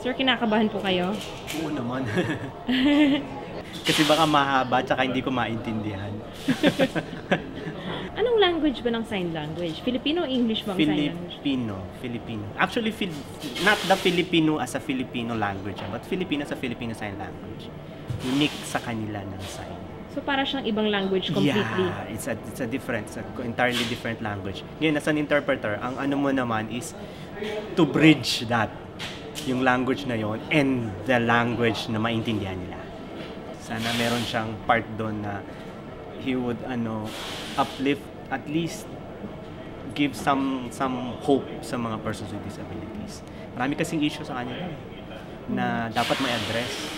Sir, kinakabahan po kayo? Oo naman. Kasi baka mahaba tsaka hindi ko maintindihan. Anong language ba ng sign language? Filipino o English ba ang sign language? Filipino. Actually, not the Filipino as a Filipino language, but Filipino as a Filipino sign language. Unique sa kanila ng sign. So para siyang ibang language completely? Yeah, it's a entirely different language. Ngayon, as an interpreter, ang ano mo naman is to bridge that, yung language na yon and the language na maintindihan nila. Sana meron siyang part doon na he would uplift, at least give some hope sa mga persons with disabilities. Marami kasing issue sa kanila na dapat may address.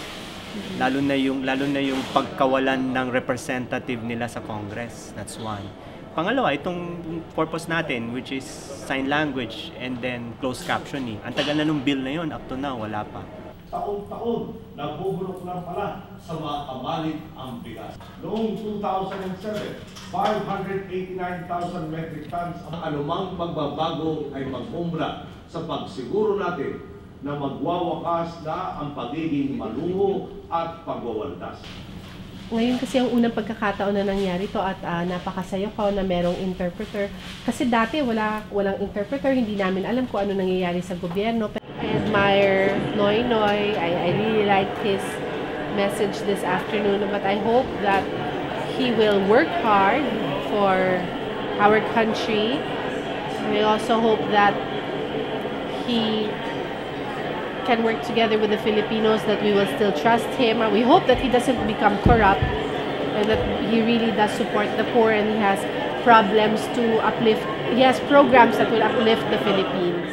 Lalo na yung pagkawalan ng representative nila sa Congress. That's one. Pangalawa, itong purpose natin, which is sign language and then closed captioning. Ang tagal na nung bill na yun, up to now, wala pa. Taon-taon, nagbubulok lang pala sa mga kabalit ang bigas. Noong 2007, 589,000 metric tons. Ang anumang pagbabago ay magmumra sa pagsiguro natin na magwawakas na ang pagiging maluho at pagwawaldas. Ngayon kasi ang unang pagkakataon na nangyari to at napakasaya ko na merong interpreter. Kasi dati walang interpreter, hindi namin alam kung ano nangyayari sa gobyerno. I admire Noy Noy. I really like his message this afternoon, but I hope that he will work hard for our country. We also hope that he can work together with the Filipinos, that we will still trust him. We hope that he doesn't become corrupt and that he really does support the poor and he has programs that will uplift the Philippines.